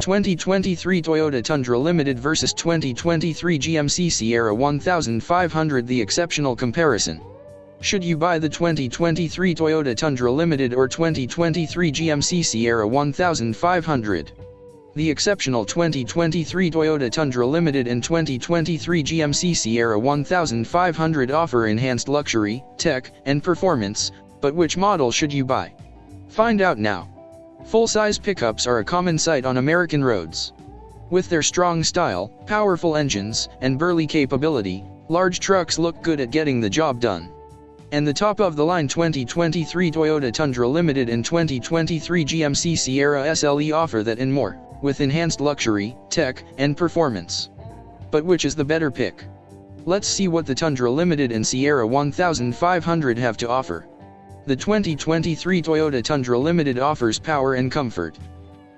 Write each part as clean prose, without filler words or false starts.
2023 Toyota Tundra Limited vs 2023 GMC Sierra 1500. The exceptional comparison. Should you buy the 2023 Toyota Tundra Limited or 2023 GMC Sierra 1500? The exceptional 2023 Toyota Tundra Limited and 2023 GMC Sierra 1500 offer enhanced luxury, tech, and performance, but which model should you buy? Find out now. Full-size pickups are a common sight on American roads. With their strong style, powerful engines, and burly capability, large trucks look good at getting the job done. And the top-of-the-line 2023 Toyota Tundra Limited and 2023 GMC Sierra SLE offer that and more, with enhanced luxury, tech, and performance. But which is the better pick? Let's see what the Tundra Limited and Sierra 1500 have to offer. The 2023 Toyota Tundra Limited offers power and comfort.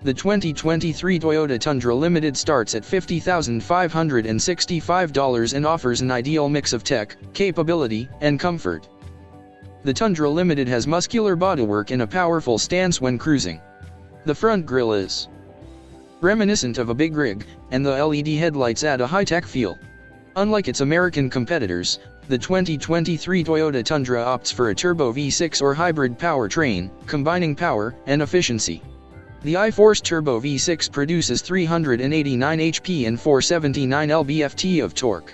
The 2023 Toyota Tundra Limited starts at $50,565 and offers an ideal mix of tech, capability, and comfort. The Tundra Limited has muscular bodywork and a powerful stance when cruising. The front grille is reminiscent of a big rig, and the LED headlights add a high-tech feel. Unlike its American competitors, the 2023 Toyota Tundra opts for a turbo V6 or hybrid powertrain, combining power and efficiency. The iForce Turbo V6 produces 389 HP and 479 lb-ft of torque.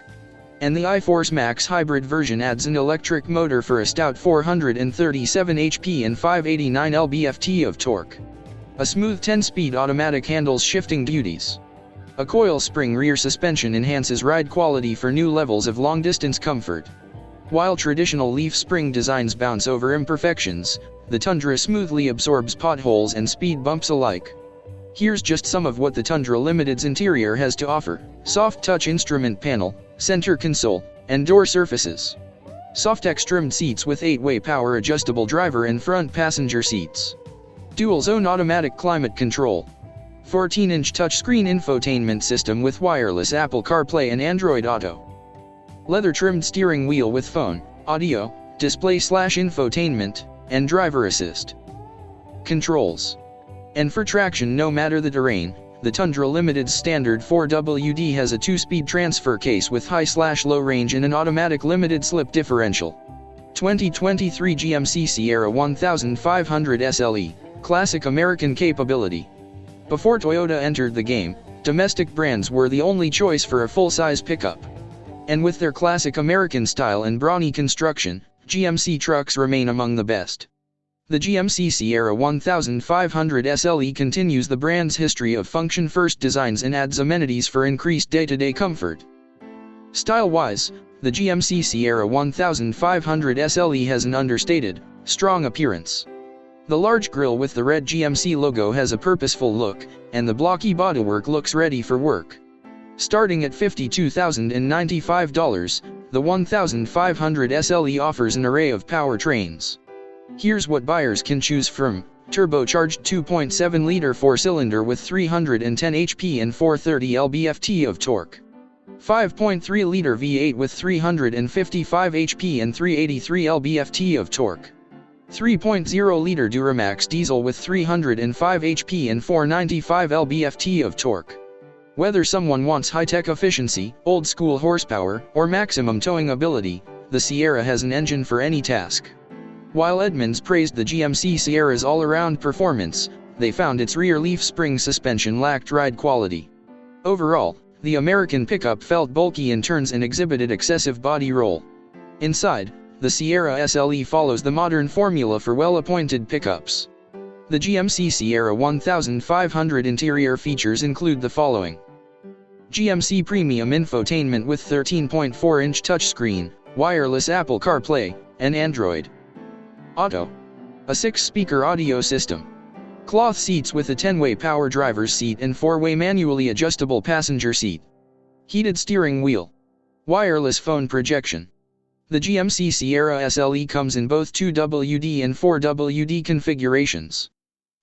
And the iForce Max hybrid version adds an electric motor for a stout 437 HP and 589 lb-ft of torque. A smooth 10-speed automatic handles shifting duties. A coil spring rear suspension enhances ride quality for new levels of long-distance comfort. While traditional leaf spring designs bounce over imperfections, the Tundra smoothly absorbs potholes and speed bumps alike. Here's just some of what the Tundra Limited's interior has to offer: soft touch instrument panel, center console, and door surfaces. Softex trimmed seats with 8-way power adjustable driver and front passenger seats. Dual-zone automatic climate control. 14-inch touchscreen infotainment system with wireless Apple CarPlay and Android Auto. Leather-trimmed steering wheel with phone, audio, display/infotainment, and driver assist controls. And for traction no matter the terrain, the Tundra Limited's standard 4WD has a 2-speed transfer case with high/low range and an automatic limited slip differential. 2023 GMC Sierra 1500 SLE. Classic American capability. Before Toyota entered the game, domestic brands were the only choice for a full-size pickup. And with their classic American style and brawny construction, GMC trucks remain among the best. The GMC Sierra 1500 SLE continues the brand's history of function-first designs and adds amenities for increased day-to-day comfort. Style-wise, the GMC Sierra 1500 SLE has an understated, strong appearance. The large grille with the red GMC logo has a purposeful look, and the blocky bodywork looks ready for work. Starting at $52,095, the 1500 SLE offers an array of powertrains. Here's what buyers can choose from: turbocharged 2.7-liter 4-cylinder with 310 HP and 430 lb-ft of torque. 5.3-liter V8 with 355 HP and 383 lb-ft of torque. 3.0-liter Duramax diesel with 305 HP and 495 lb-ft of torque. Whether someone wants high-tech efficiency, old-school horsepower, or maximum towing ability, the Sierra has an engine for any task. While Edmunds praised the GMC Sierra's all-around performance, they found its rear leaf spring suspension lacked ride quality. Overall, the American pickup felt bulky in turns and exhibited excessive body roll. Inside, the Sierra SLE follows the modern formula for well-appointed pickups. The GMC Sierra 1500 interior features include the following: GMC Premium infotainment with 13.4-inch touchscreen, wireless Apple CarPlay, and Android Auto. A 6-speaker audio system. Cloth seats with a 10-way power driver's seat and 4-way manually adjustable passenger seat. Heated steering wheel. Wireless phone projection. The GMC Sierra SLE comes in both 2WD and 4WD configurations.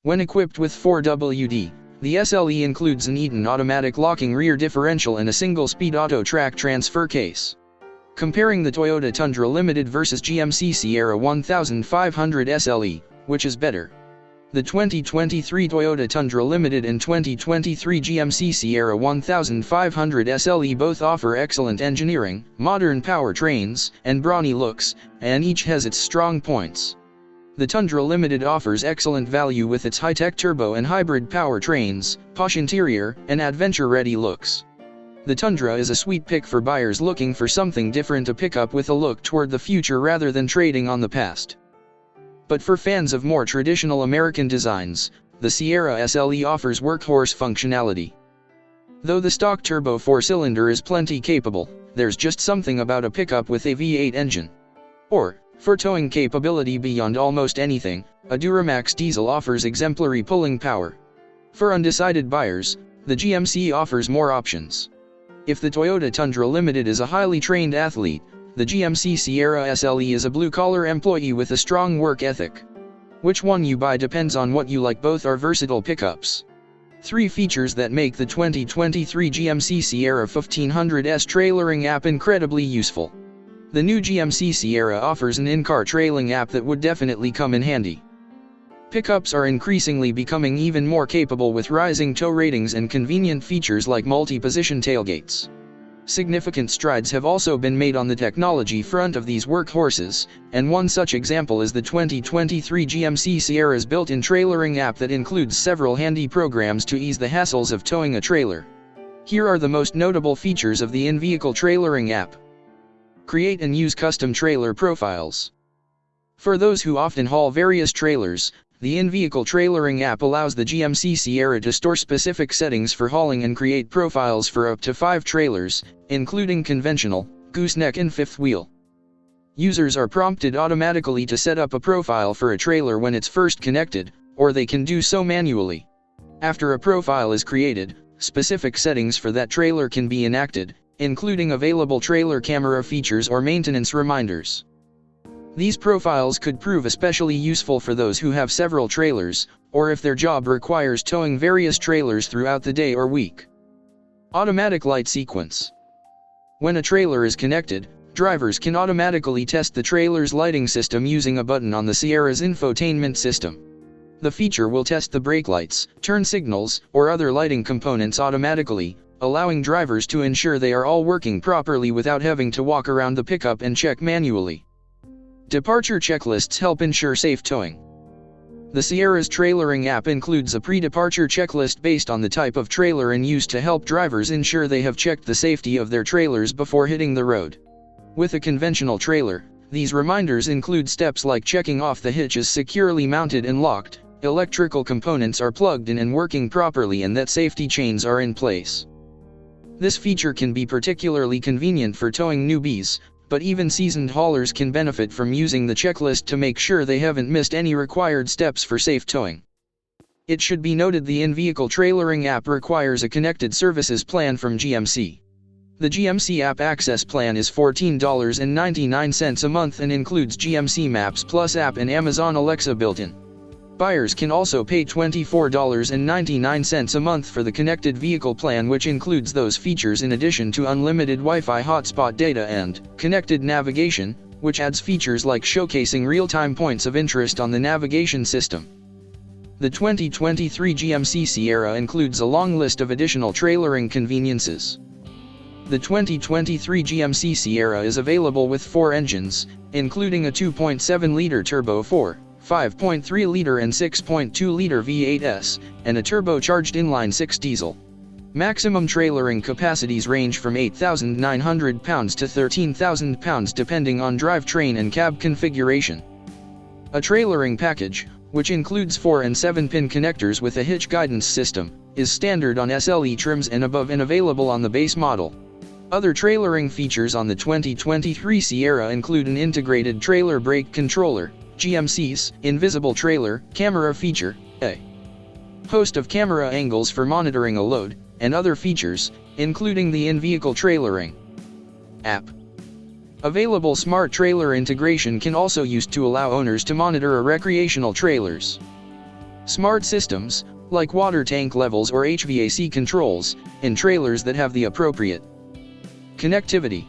When equipped with 4WD, the SLE includes an Eaton automatic locking rear differential and a single-speed auto track transfer case. Comparing the Toyota Tundra Limited vs GMC Sierra 1500 SLE, which is better? The 2023 Toyota Tundra Limited and 2023 GMC Sierra 1500 SLE both offer excellent engineering, modern powertrains, and brawny looks, and each has its strong points. The Tundra Limited offers excellent value with its high-tech turbo and hybrid powertrains, posh interior, and adventure-ready looks. The Tundra is a sweet pick for buyers looking for something different, a pickup with a look toward the future rather than trading on the past. But for fans of more traditional American designs, the Sierra SLE offers workhorse functionality. Though the stock turbo 4-cylinder is plenty capable, there's just something about a pickup with a V8 engine. Or, for towing capability beyond almost anything, a Duramax diesel offers exemplary pulling power. For undecided buyers, the GMC offers more options. If the Toyota Tundra Limited is a highly trained athlete, the GMC Sierra SLE is a blue-collar employee with a strong work ethic. Which one you buy depends on what you like. Both are versatile pickups. 3 features that make the 2023 GMC Sierra 1500S trailering app incredibly useful. The new GMC Sierra offers an in-car trailing app that would definitely come in handy. Pickups are increasingly becoming even more capable with rising tow ratings and convenient features like multi-position tailgates. Significant strides have also been made on the technology front of these workhorses, and one such example is the 2023 GMC Sierra's built-in trailering app that includes several handy programs to ease the hassles of towing a trailer. Here are the most notable features of the in-vehicle trailering app. Create and use custom trailer profiles. For those who often haul various trailers, the in-vehicle trailering app allows the GMC Sierra to store specific settings for hauling and create profiles for up to 5 trailers, including conventional, gooseneck and fifth wheel. Users are prompted automatically to set up a profile for a trailer when it's first connected, or they can do so manually. After a profile is created, specific settings for that trailer can be enacted, including available trailer camera features or maintenance reminders. These profiles could prove especially useful for those who have several trailers, or if their job requires towing various trailers throughout the day or week. Automatic light sequence. When a trailer is connected, drivers can automatically test the trailer's lighting system using a button on the Sierra's infotainment system. The feature will test the brake lights, turn signals, or other lighting components automatically, allowing drivers to ensure they are all working properly without having to walk around the pickup and check manually. Departure checklists help ensure safe towing. The Sierra's trailering app includes a pre-departure checklist based on the type of trailer and used to help drivers ensure they have checked the safety of their trailers before hitting the road. With a conventional trailer, these reminders include steps like checking off the hitch is securely mounted and locked, electrical components are plugged in and working properly, and that safety chains are in place. This feature can be particularly convenient for towing newbies, but even seasoned haulers can benefit from using the checklist to make sure they haven't missed any required steps for safe towing. It should be noted the in-vehicle trailering app requires a connected services plan from GMC. The GMC App Access Plan is $14.99 a month and includes GMC Maps Plus app and Amazon Alexa built-in. Buyers can also pay $24.99 a month for the connected vehicle plan, which includes those features in addition to unlimited Wi-Fi hotspot data and connected navigation, which adds features like showcasing real-time points of interest on the navigation system. The 2023 GMC Sierra includes a long list of additional trailering conveniences. The 2023 GMC Sierra is available with 4 engines, including a 2.7-liter turbo 4, 5.3-liter and 6.2-liter V8s, and a turbocharged inline-6 diesel. Maximum trailering capacities range from 8,900 pounds to 13,000 pounds depending on drivetrain and cab configuration. A trailering package, which includes 4 and 7-pin connectors with a hitch guidance system, is standard on SLE trims and above and available on the base model. Other trailering features on the 2023 Sierra include an integrated trailer brake controller, GMC's invisible trailer camera feature, a host of camera angles for monitoring a load, and other features, including the in-vehicle trailering app. Available smart trailer integration can also used to allow owners to monitor a recreational trailers. Smart systems, like water tank levels or HVAC controls, in trailers that have the appropriate connectivity.